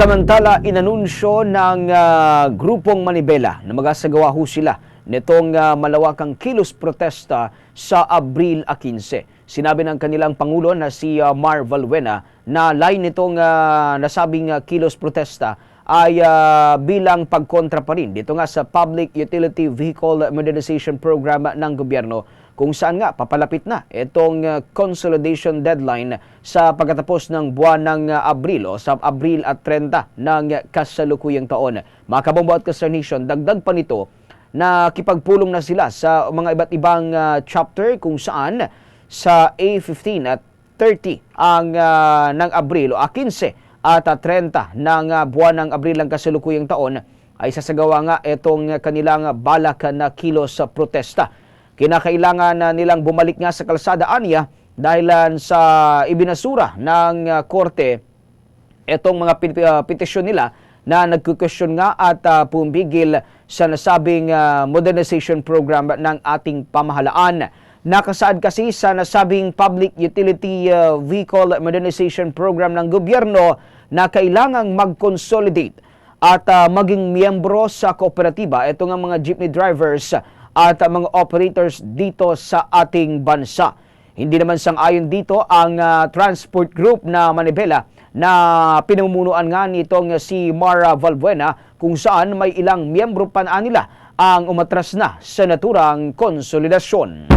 Samantala, inanunsyo ng grupong Manibela na magasagawa ho sila nitong malawakang kilos protesta sa Abril 15. Sinabi ng kanilang Pangulo na si Mar Valbuena na lain nitong nasabing kilos protesta ay bilang pagkontra pa rin dito nga sa Public Utility Vehicle Modernization Program ng gobyerno, kung saan nga papalapit na itong consolidation deadline sa pagkatapos ng buwan ng Abril o sa Abril at 30 ng kasalukuyang taon. Mga kabombo at ka-Nation, dagdag pa nito na kipagpulong na sila sa mga iba't ibang chapter kung saan sa A15 at 30 ang ng Abril o 15 at 30 ng buwan ng Abril ng kasalukuyang taon ay sasagawa nga itong kanilang balak na kilos protesta. Kinakailangan nilang bumalik nga sa kalsada aniya dahil sa ibinasura ng korte itong mga petisyon nila na nagkukwestiyon nga at pumigil sa nasabing modernization program ng ating pamahalaan. Nakasaad kasi sa nasabing Public Utility Vehicle Modernization Program ng gobyerno na kailangang mag-consolidate at maging miyembro sa kooperatiba itong mga jeepney drivers at mga operators dito sa ating bansa. Hindi naman sang-ayon dito ang transport group na Manibela na pinamumunuan nga nitong si Mara Valbuena, kung saan may ilang miyembro pa nila ang umatras na sa naturang konsolidasyon.